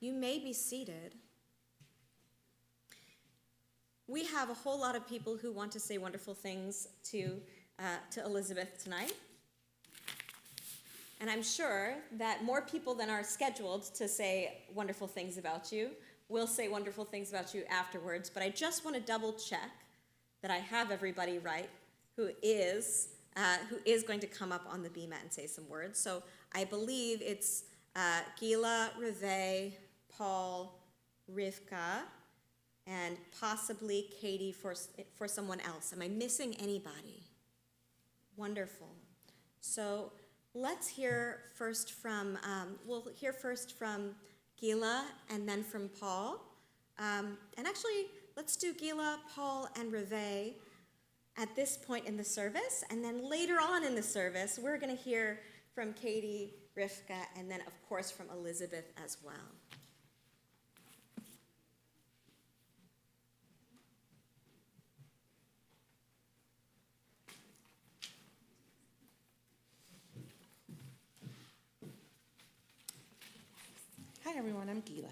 You may be seated. We have a whole lot of people who want to say wonderful things to Elizabeth tonight. And I'm sure that more people than are scheduled to say wonderful things about you will say wonderful things about you afterwards. But I just want to double check that I have everybody right who is going to come up on the bima and say some words. So I believe it's Gila, Reve, Paul, Rivka, and possibly Katie for someone else. Am I missing anybody? Wonderful. So let's hear first from, we'll hear first from Gila and then from Paul. And actually, let's do Gila, Paul, and Reve at this point in the service. And then later on in the service, we're going to hear from Katie, Rivka, and then, of course, from Elizabeth as well. Hi everyone, I'm Gila.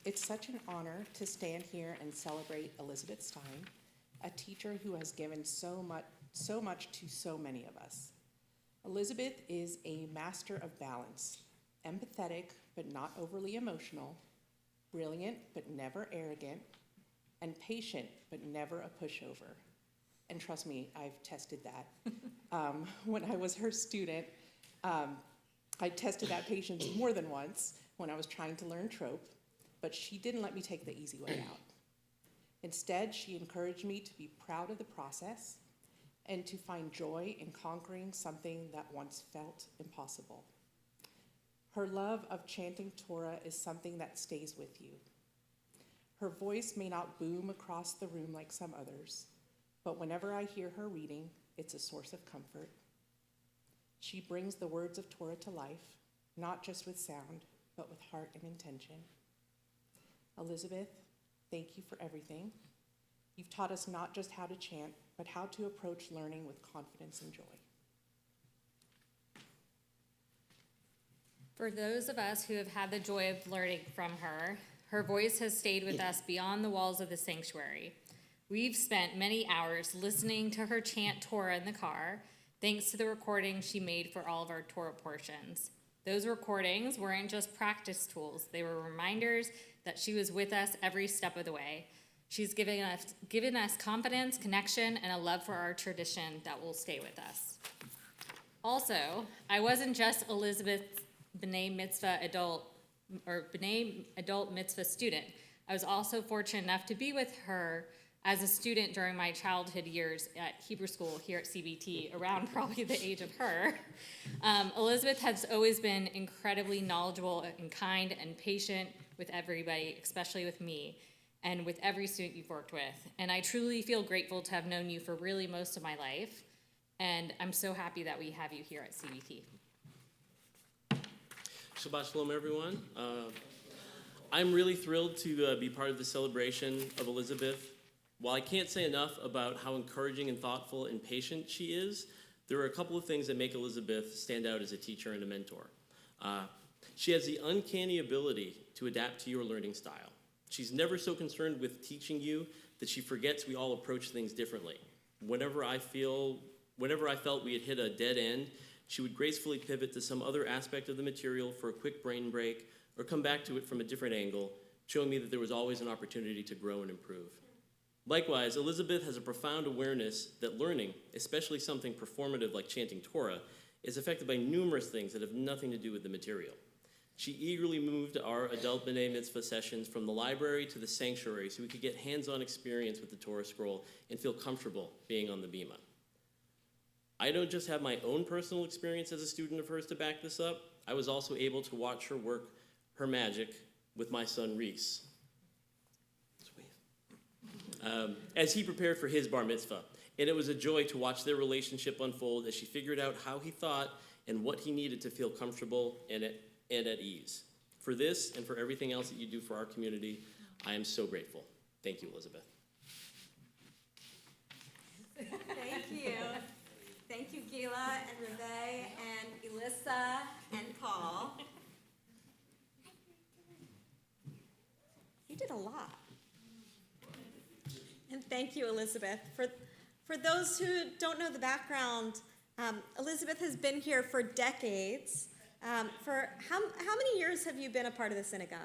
It's such an honor to stand here and celebrate Elizabeth Stein, a teacher who has given so much to so many of us. Elizabeth is a master of balance, empathetic but not overly emotional, brilliant but never arrogant, and patient but never a pushover. And trust me, I've tested that. When I was her student, I tested that patience more than once when I was trying to learn trope, but she didn't let me take the easy way out. Instead, she encouraged me to be proud of the process and to find joy in conquering something that once felt impossible. Her love of chanting Torah is something that stays with you. Her voice may not boom across the room like some others, but whenever I hear her reading, it's a source of comfort. She brings the words of Torah to life, not just with sound, but with heart and intention. Elizabeth, thank you for everything. You've taught us not just how to chant, but how to approach learning with confidence and joy. For those of us who have had the joy of learning from her, her voice has stayed with us beyond the walls of the sanctuary. We've spent many hours listening to her chant Torah in the car, thanks to the recordings she made for all of our Torah portions. Those recordings weren't just practice tools. They were reminders that she was with us every step of the way. She's given us confidence, connection, and a love for our tradition that will stay with us. Also, I wasn't just Elizabeth's B'nai Mitzvah adult mitzvah student. I was also fortunate enough to be with her as a student during my childhood years at Hebrew school here at CBT, around probably the age of her. Elizabeth has always been incredibly knowledgeable and kind and patient with everybody, especially with me, and with every student you've worked with. And I truly feel grateful to have known you for really most of my life. And I'm so happy that we have you here at CBT. Shabbat Shalom, everyone. I'm really thrilled to be part of the celebration of Elizabeth. While I can't say enough about how encouraging and thoughtful and patient she is, there are a couple of things that make Elizabeth stand out as a teacher and a mentor. She has the uncanny ability to adapt to your learning style. She's never so concerned with teaching you that she forgets we all approach things differently. Whenever I felt we had hit a dead end, she would gracefully pivot to some other aspect of the material for a quick brain break or come back to it from a different angle, showing me that there was always an opportunity to grow and improve. Likewise, Elizabeth has a profound awareness that learning, especially something performative like chanting Torah, is affected by numerous things that have nothing to do with the material. She eagerly moved our adult B'nai Mitzvah sessions from the library to the sanctuary so we could get hands-on experience with the Torah scroll and feel comfortable being on the bima. I don't just have my own personal experience as a student of hers to back this up. I was also able to watch her work her magic with my son Reese as he prepared for his bar mitzvah. And it was a joy to watch their relationship unfold as she figured out how he thought and what he needed to feel comfortable and at ease. For this and for everything else that you do for our community, I am so grateful. Thank you, Elizabeth. Thank you. Thank you, Gila and Reve and Elissa and Paul. a lot. And thank you, Elizabeth. For those who don't know the background, Elizabeth has been here for decades. For how many years have you been a part of the synagogue?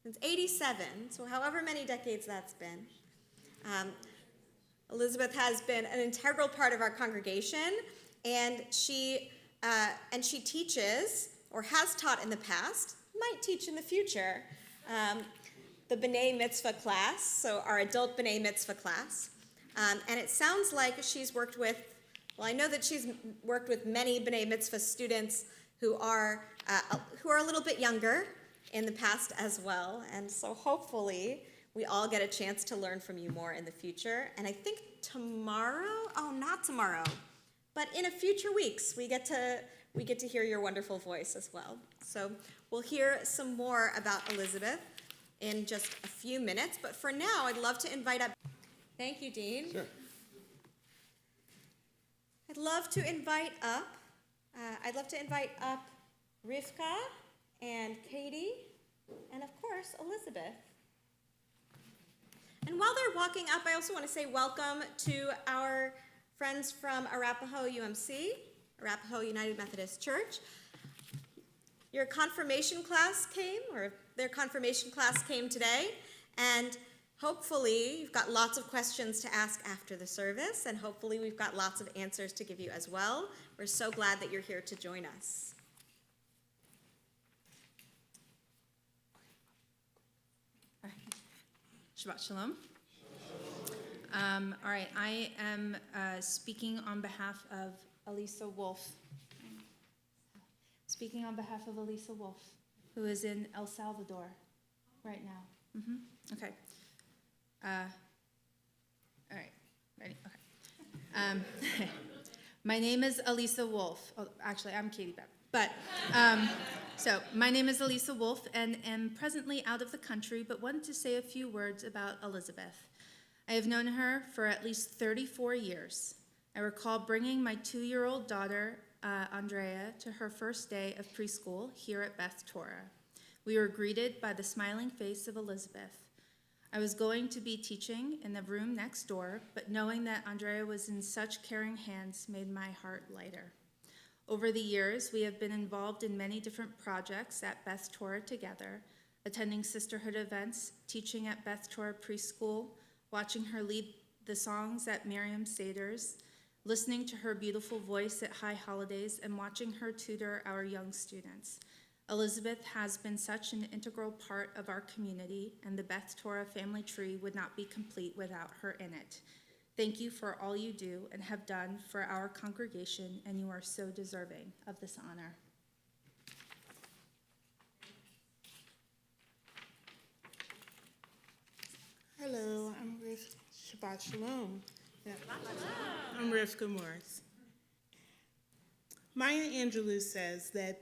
Since 87, so however many decades that's been. Elizabeth has been an integral part of our congregation, and she teaches, or has taught in the past, might teach in the future, the B'nai Mitzvah class, so our adult B'nai Mitzvah class. And it sounds like she's worked with, well, I know that she's worked with many B'nai Mitzvah students who are a little bit younger in the past as well. And so hopefully we all get a chance to learn from you more in the future. And I think not tomorrow, but in a future weeks, we get to hear your wonderful voice as well. So we'll hear some more about Elizabeth in just a few minutes. But for now, I'd love to invite up. Thank you, Dean. Sure. I'd love to invite up Rivka and Katie, and of course, Elizabeth. And while they're walking up, I also want to say welcome to our friends from Arapahoe UMC, Arapahoe United Methodist Church. Your confirmation class came, or their confirmation class came today, and hopefully you've got lots of questions to ask after the service, and hopefully we've got lots of answers to give you as well. We're so glad that you're here to join us. Shabbat Shalom. All right, I am speaking on behalf of Elisa Wolf. Speaking on behalf of Elisa Wolf, who is in El Salvador right now. Okay. All right, ready? Okay. My name is Elisa Wolf. Oh, actually, I'm Katie Beck. But, so my name is Elisa Wolf and am presently out of the country, but wanted to say a few words about Elizabeth. I have known her for at least 34 years. I recall bringing my 2-year-old daughter, Andrea, to her first day of preschool here at Beth Torah. We were greeted by the smiling face of Elizabeth. I was going to be teaching in the room next door, but knowing that Andrea was in such caring hands made my heart lighter. Over the years, we have been involved in many different projects at Beth Torah together, attending sisterhood events, teaching at Beth Torah preschool, watching her lead the songs at Miriam Seder's, listening to her beautiful voice at high holidays, and watching her tutor our young students. Elizabeth has been such an integral part of our community, and the Beth Torah family tree would not be complete without her in it. Thank you for all you do and have done for our congregation, and you are so deserving of this honor. Hello, I'm Shabbat Shalom. Yeah. I'm Rivka Morris. Maya Angelou says that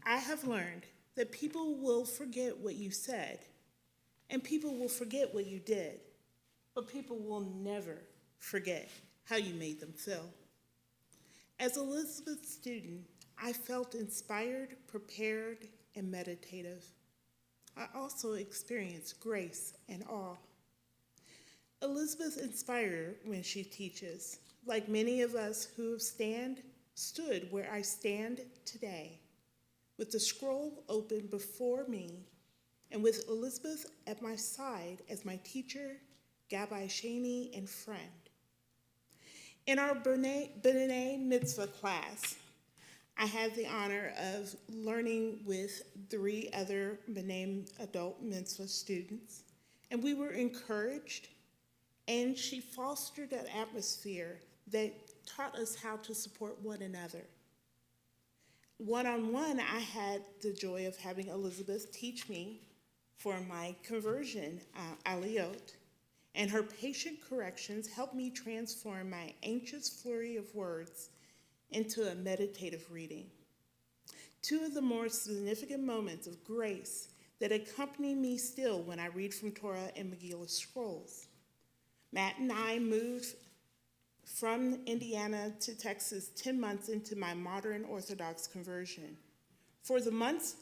I have learned that people will forget what you said, and people will forget what you did, but people will never forget how you made them feel. As Elizabeth's student, I felt inspired, prepared, and meditative. I also experienced grace and awe. Elizabeth inspires when she teaches, like many of us who have stood where I stand today, with the scroll open before me, and with Elizabeth at my side as my teacher, Gabbai Shani, and friend. In our B'nai Mitzvah class, I had the honor of learning with 3 other B'nai adult Mitzvah students, and we were encouraged, and she fostered an atmosphere that taught us how to support one another. One-on-one, I had the joy of having Elizabeth teach me for my conversion, aliyot, and her patient corrections helped me transform my anxious flurry of words into a meditative reading. 2 of the more significant moments of grace that accompany me still when I read from Torah and Megillah scrolls. Matt and I moved from Indiana to Texas 10 months into my modern Orthodox conversion. For the months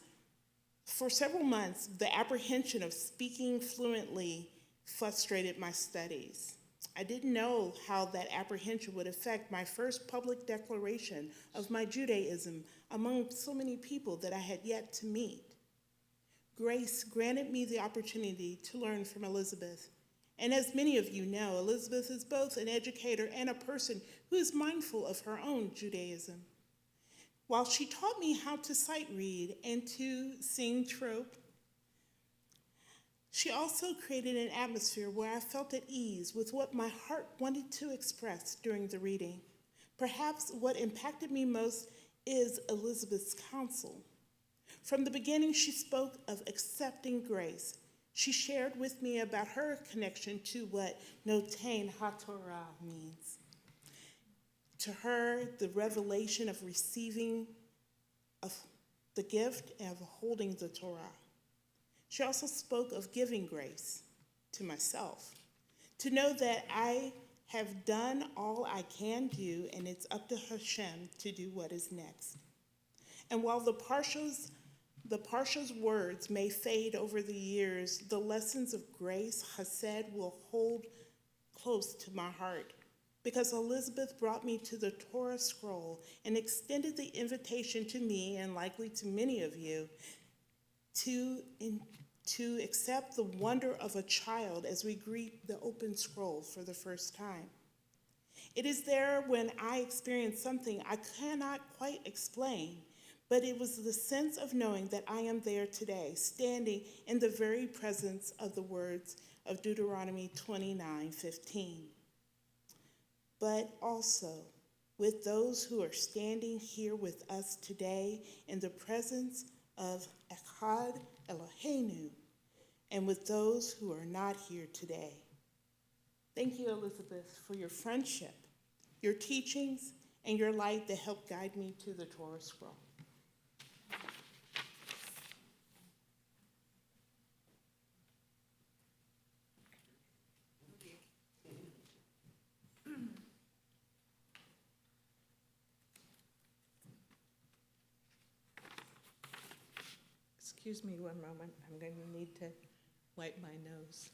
For several months, the apprehension of speaking fluently frustrated my studies. I didn't know how that apprehension would affect my first public declaration of my Judaism among so many people that I had yet to meet. Grace granted me the opportunity to learn from Elizabeth. And as many of you know, Elizabeth is both an educator and a person who is mindful of her own Judaism. While she taught me how to sight read and to sing trope, she also created an atmosphere where I felt at ease with what my heart wanted to express during the reading. Perhaps what impacted me most is Elizabeth's counsel. From the beginning, she spoke of accepting grace. She shared with me about her connection to what Notain HaTorah means. To her, the revelation of receiving of the gift and of holding the Torah. She also spoke of giving grace to myself, to know that I have done all I can do and it's up to Hashem to do what is next. And while the Parsha's words may fade over the years, the lessons of grace, Chesed, will hold close to my heart, because Elizabeth brought me to the Torah scroll and extended the invitation to me, and likely to many of you, to accept the wonder of a child as we greet the open scroll for the first time. It is there when I experience something I cannot quite explain, but it was the sense of knowing that I am there today, standing in the very presence of the words of Deuteronomy 29:15. But also with those who are standing here with us today in the presence of Echad Eloheinu, and with those who are not here today. Thank you, Elizabeth, for your friendship, your teachings, and your light that helped guide me to the Torah scroll. Excuse me one moment, I'm going to need to wipe my nose.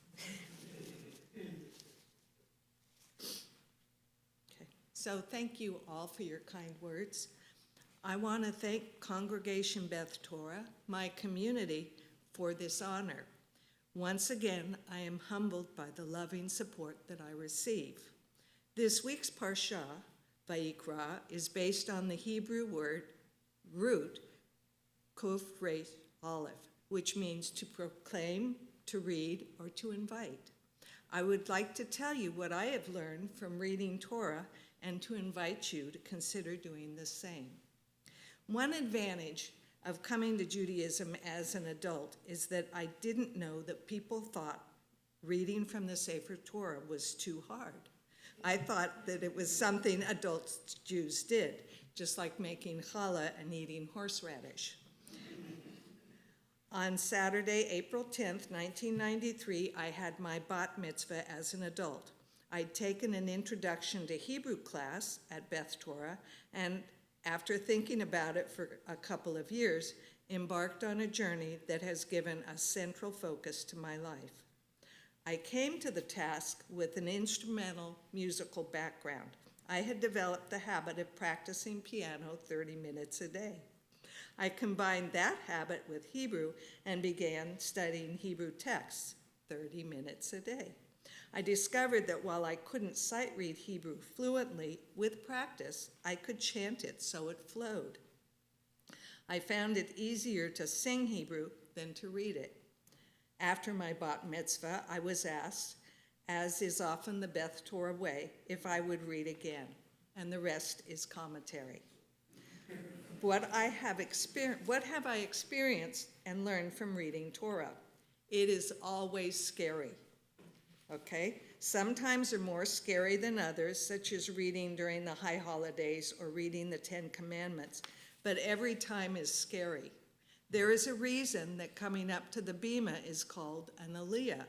Okay, so thank you all for your kind words. I want to thank Congregation Beth Torah, my community, for this honor. Once again, I am humbled by the loving support that I receive. This week's Parsha, Vayikra, is based on the Hebrew word root, kuf resh Aleph, which means to proclaim, to read, or to invite. I would like to tell you what I have learned from reading Torah and to invite you to consider doing the same. One advantage of coming to Judaism as an adult is that I didn't know that people thought reading from the Sefer Torah was too hard. I thought that it was something adult Jews did, just like making challah and eating horseradish. On Saturday, April 10th, 1993, I had my bat mitzvah as an adult. I'd taken an introduction to Hebrew class at Beth Torah, and after thinking about it for a couple of years, embarked on a journey that has given a central focus to my life. I came to the task with an instrumental musical background. I had developed the habit of practicing piano 30 minutes a day. I combined that habit with Hebrew and began studying Hebrew texts 30 minutes a day. I discovered that while I couldn't sight read Hebrew fluently, with practice, I could chant it so it flowed. I found it easier to sing Hebrew than to read it. After my bat mitzvah, I was asked, as is often the Beth Torah way, if I would read again, and the rest is commentary. What have I experienced and learned from reading Torah? It is always scary, okay? Sometimes they're more scary than others, such as reading during the high holidays or reading the 10 Commandments, but every time is scary. There is a reason that coming up to the Bima is called an aliyah,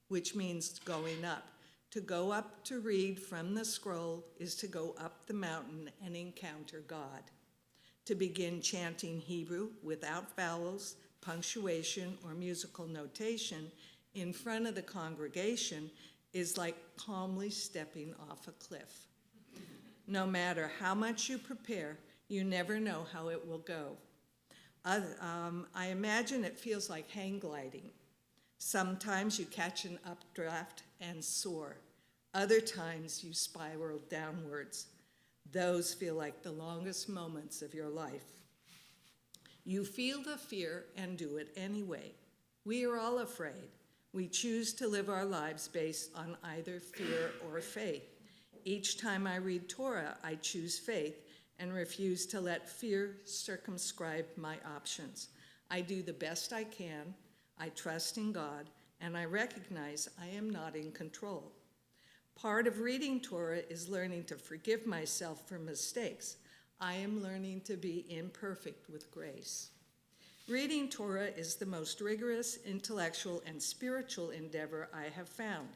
which means going up. To go up to read from the scroll is to go up the mountain and encounter God. To begin chanting Hebrew without vowels, punctuation, or musical notation in front of the congregation is like calmly stepping off a cliff. No matter how much you prepare, you never know how it will go. I imagine it feels like hang gliding. Sometimes you catch an updraft and soar. Other times you spiral downwards. Those feel like the longest moments of your life. You feel the fear and do it anyway. We are all afraid. We choose to live our lives based on either fear or faith. Each time I read Torah, I choose faith and refuse to let fear circumscribe my options. I do the best I can, I trust in God, and I recognize I am not in control. Part of reading Torah is learning to forgive myself for mistakes. I am learning to be imperfect with grace. Reading Torah is the most rigorous intellectual and spiritual endeavor I have found.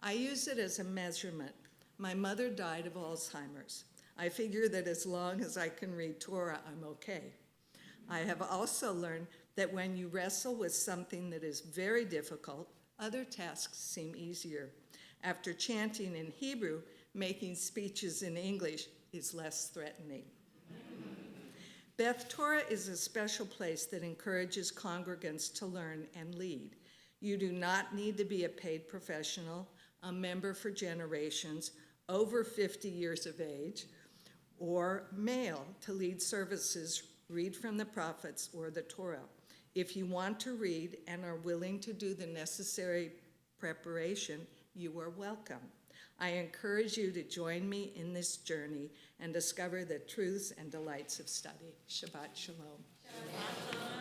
I use it as a measurement. My mother died of Alzheimer's. I figure that as long as I can read Torah, I'm okay. I have also learned that when you wrestle with something that is very difficult, other tasks seem easier. After chanting in Hebrew, making speeches in English is less threatening. Beth Torah is a special place that encourages congregants to learn and lead. You do not need to be a paid professional, a member for generations, over 50 years of age, or male to lead services, read from the prophets, or the Torah. If you want to read and are willing to do the necessary preparation, you are welcome. I encourage you to join me in this journey and discover the truths and delights of study. Shabbat Shalom. Shabbat Shalom.